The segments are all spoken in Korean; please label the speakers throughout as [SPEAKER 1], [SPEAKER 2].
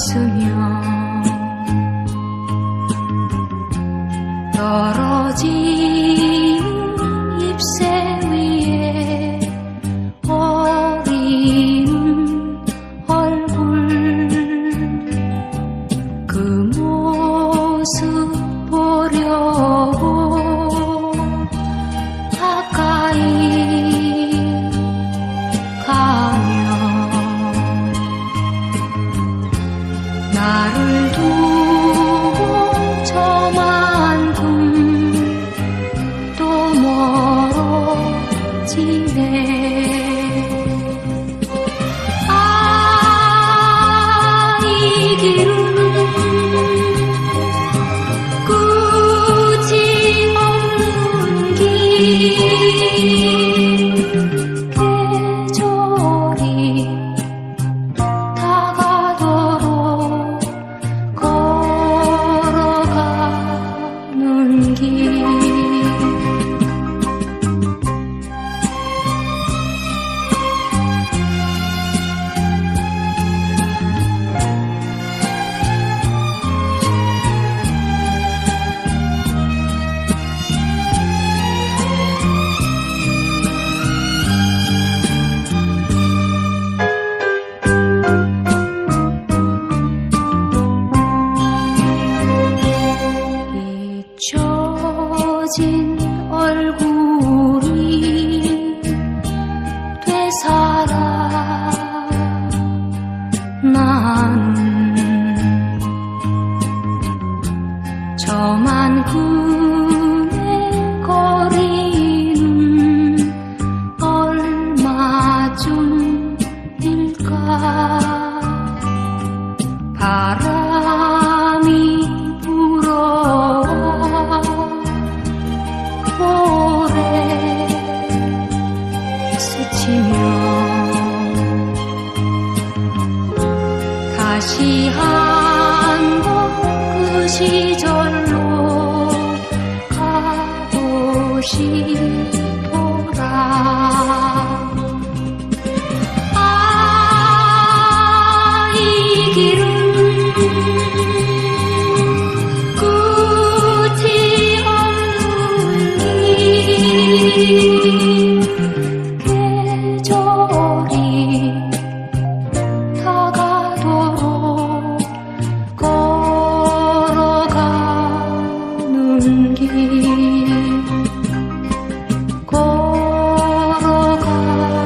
[SPEAKER 1] 있으면 떨어진 잎새 위에 어린 얼굴 그 모습 보려고 가까이 가면 나를 두고 저만큼 또 멀어지네. 아, 이 길은 끝이 없는 길. 계절이 다가도록 걸어가는 길. 잊혀진 얼굴이 되살아 나는 저만큼의 거리는 얼마쯤일까. 바람이 불어와 오래 스치며 다시 한번 그 시절로 가고 싶어라. 아, 이 길은 끝이 없는 길. 계절이 다가도록 걸어가는 길.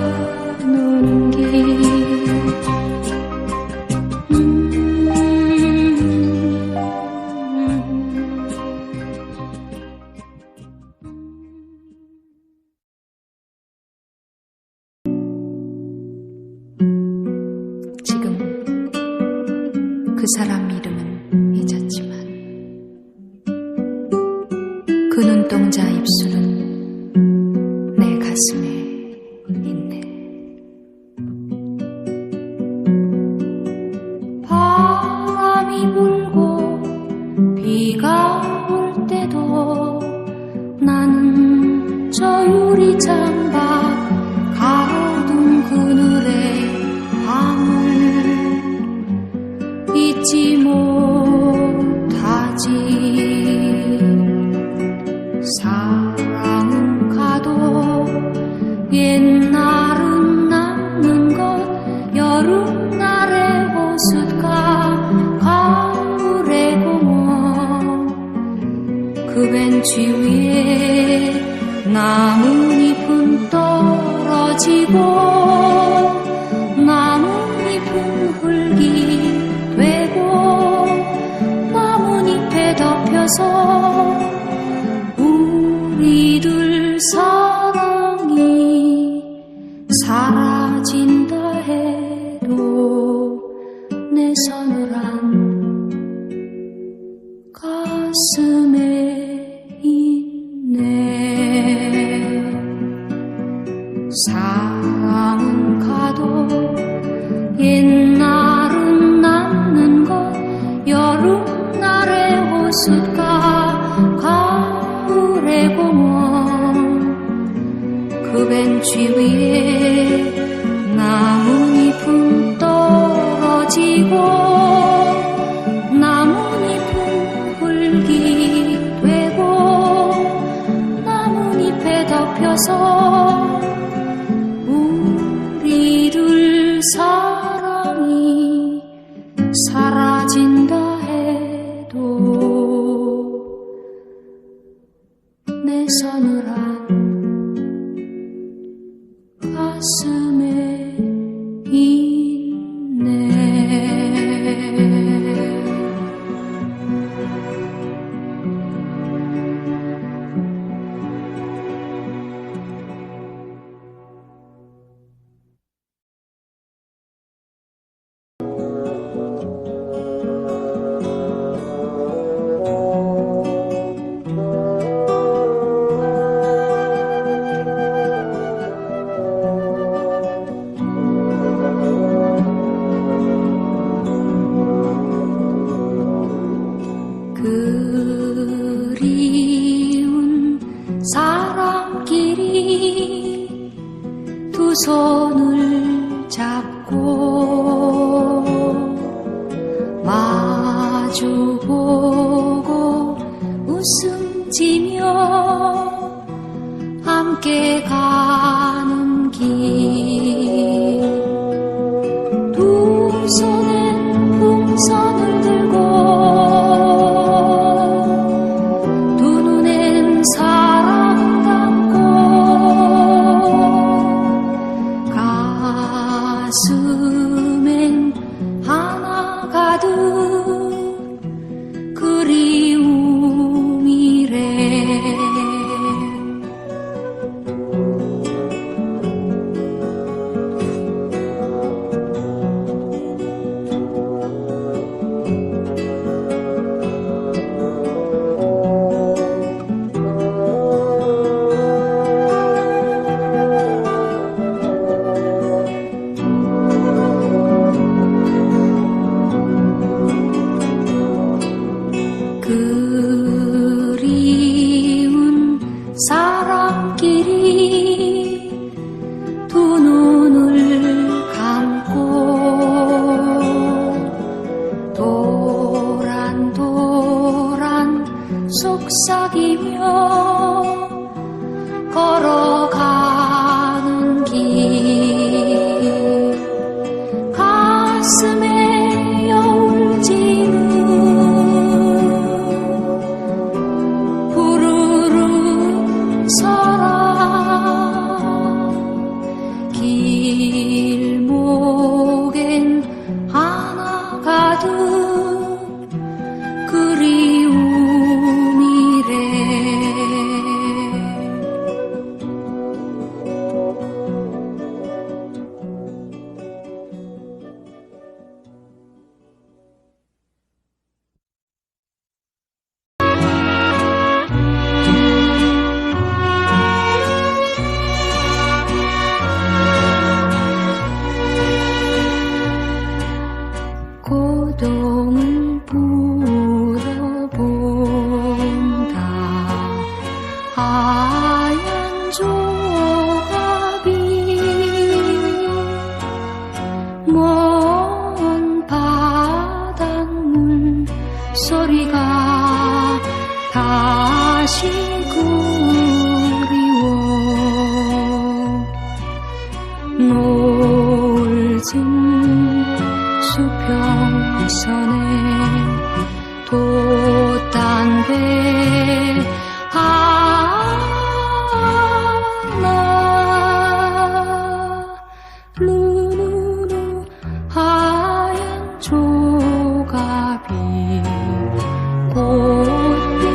[SPEAKER 1] 걸어가는 길. 지금 그 사람 이름은 잊었지만 그 눈동자 입술은 내 가슴에 있네. 바람이 불고 비가 올 때도 나는 저 유리창밖 가로등 그늘에 밤을 잊지 못하지. 사랑은 가도 옛날은 남는 것. 여름날의 호숫가 가을의 공원 그 벤치 위에 나뭇잎은 떨어지고 나뭇잎은 흙이 되고 나뭇잎에 덮여서 우리들 사랑이 사라진다 해도 내 서늘한 가슴에 있네. 사랑은 가도 옛날은 남는 것. 여름날의 호숫가 가을의 공원 그 벤치 위에 나뭇잎은 떨어지고 서늘한 가슴에 있네. 그리운 사람끼리 두 손을 잡고 마주보고 웃음 지며 함께 가는 길 두 손엔 풍선을 들고 두 눈엔 사랑 담고 가슴엔 하나 가득 그리움이래. 그리운 사람끼리 두 눈을 감고 도란도란 속삭이며 걸어가는 길 가슴에 여울 지는 길목엔 하나 가득 고동을 불어본다. 하얀 조각이 먼 바닷물 소리가 다시 그리워. 노을진 수평선에 돛담배 하나 루루루 하얀 조갑이 꽃빛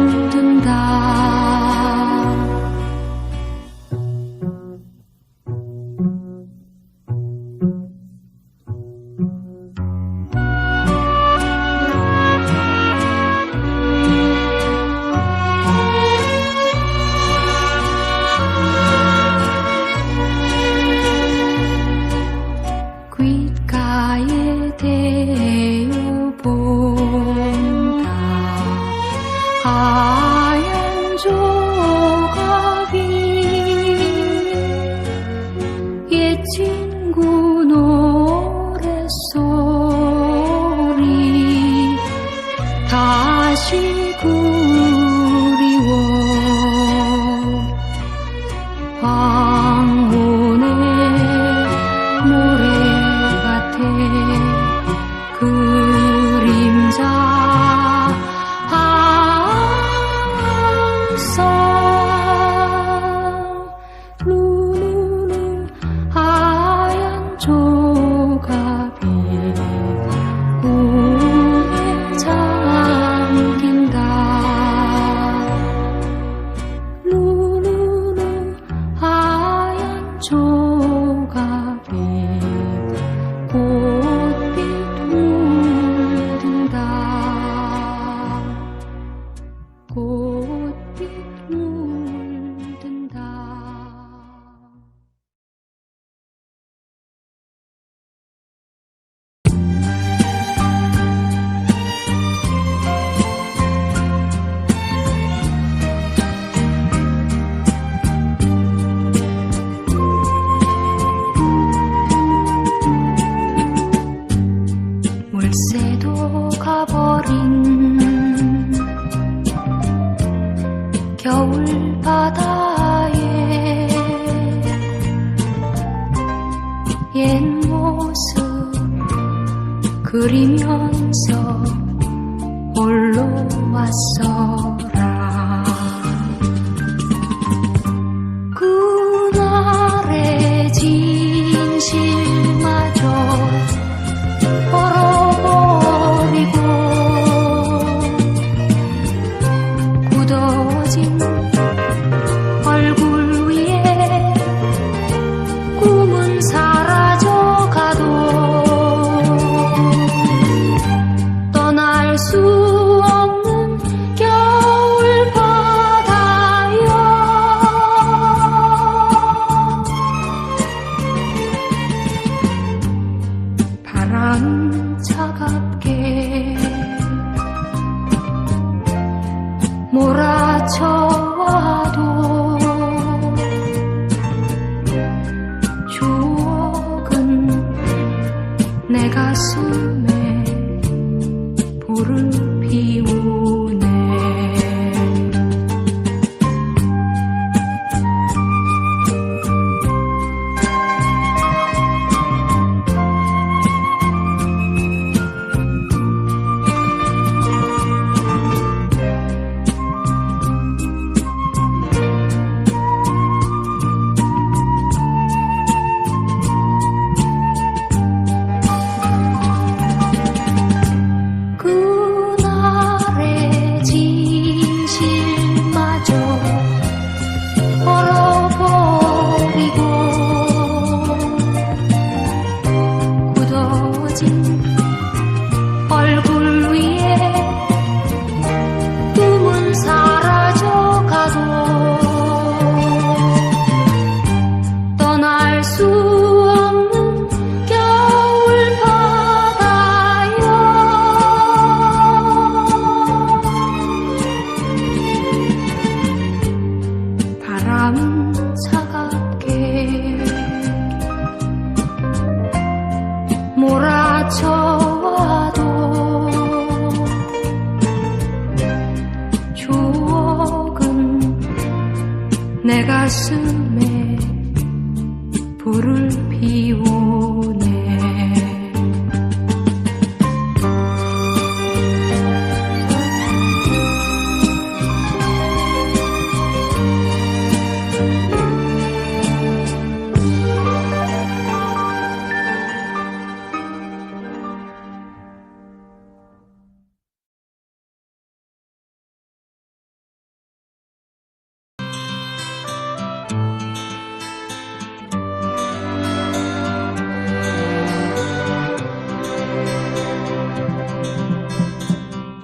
[SPEAKER 1] 묻든다. 귓가에 대어본다. 하얀 조각이 옛 친구 노랫소리 다시 그리워. 황혼의 모래 그림자 한 바다에 옛 모습 그리면서 홀로 왔어라. 그날의 진실마저 얼어버리고 굳어진 얼굴 위에 꿈은 사라져가도 떠날 수 없는 겨울 바다여. 바람 차갑게 몰아쳐와도 추억은 내 가슴에 불을 피우네. 그날의 진실마저 얼어버리고 굳어진 얼굴 위에 꿈은 사라져가도 떠날 수 없는 겨울 바다여. 바람은 차갑게 몰아쳐와도 추억은 내 가슴에 불을 피우네.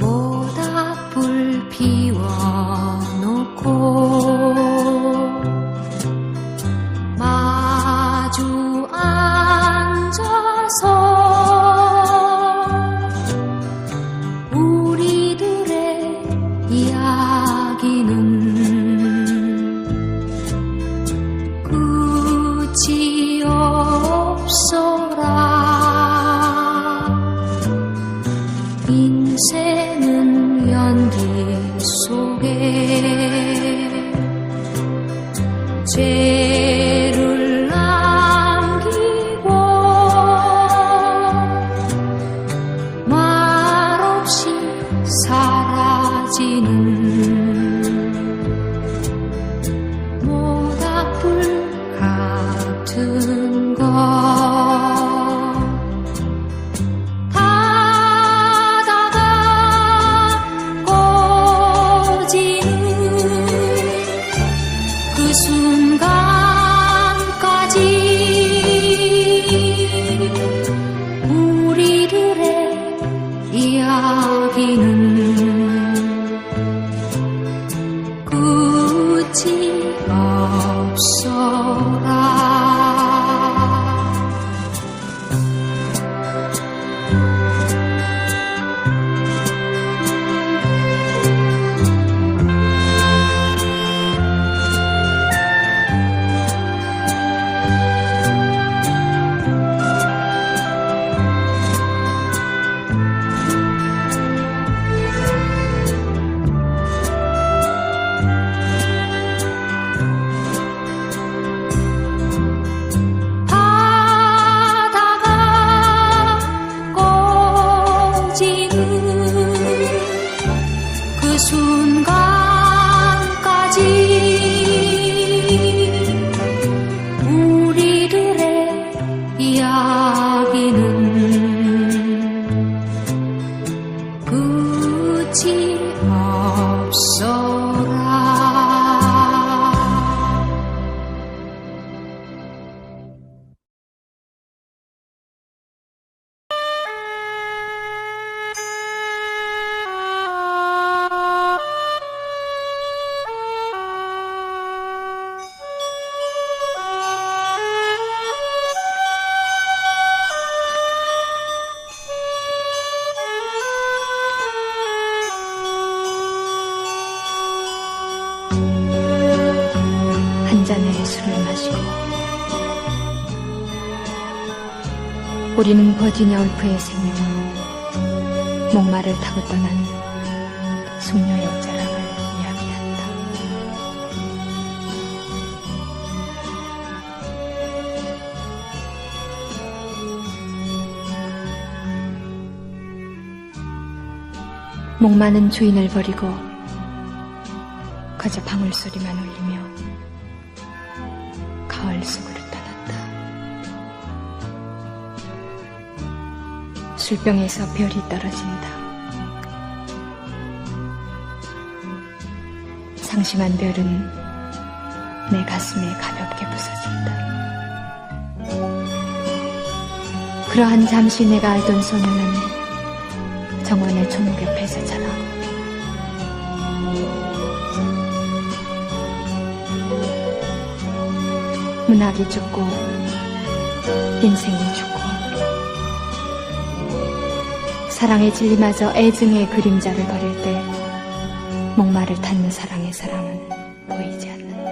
[SPEAKER 1] 모닥불 피워놓고 마주 앉아서 우리들의 이야기는 끝이 없어라. 인생은 연기 속에 죄를 남기고 말없이 사라지는 모닥불 같은 것. 그 순간까지 우리들의 이야기는 끝이 없어라. 끝이 없어라.
[SPEAKER 2] 한 잔의 술을 마시고 우리는 버지니아 울프의 생명으로 목마를 타고 떠난 숙녀의 자랑을 이야기한다. 목마는 주인을 버리고 그저 방울소리만 울리며 가을 속으로 떠났다. 술병에서 별이 떨어진다. 상심한 별은 내 가슴에 가볍게 부서진다. 그러한 잠시 내가 알던 소녀는 정원의 초목 옆에서 자라고 문학이 죽고 인생이 죽고 사랑의 진리마저 애증의 그림자를 버릴 때 목마를 탔는 사랑의 사랑은 보이지 않는다.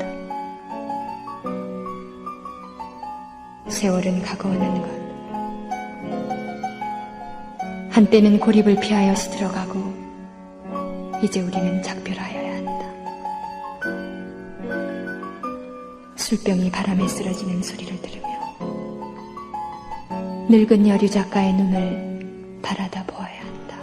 [SPEAKER 2] 세월은 가고 오는 것. 한때는 고립을 피하여 스들어가고 이제 우리는 작별하여야 한다. 술병이 바람에 쓰러지는 소리를 들으며 늙은 여류 작가의 눈을 바라다 보아야 한다.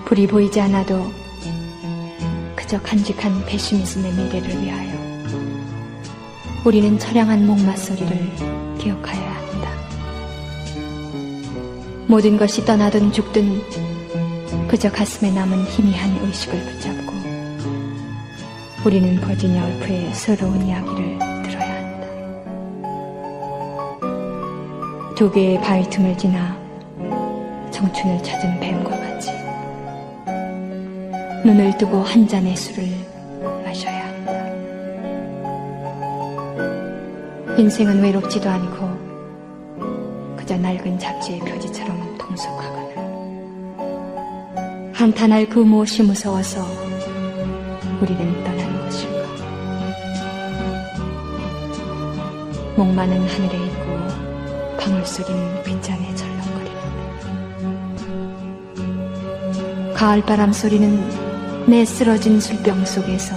[SPEAKER 2] 불이 보이지 않아도 그저 간직한 페시미즘의 미래를 위하여 우리는 처량한 목마소리를 기억하여야 한다. 모든 것이 떠나든 죽든 그저 가슴에 남은 희미한 의식을 붙잡고 우리는 버지니아 울프의 서러운 이야기를 들어야 한다. 두 개의 바위 틈을 지나 청춘을 찾은 뱀과 같이 눈을 뜨고 한 잔의 술을 마셔야 한다. 인생은 외롭지도 않고 그저 낡은 잡지의 표지처럼 통속하거나 한탄할 그 무엇이 무서워서 우리는 떠나는 것일까. 목마는 하늘에 있고 방울소리는 빗잔에 절렁거리는데 가을바람 소리는 내 쓰러진 술병 속에서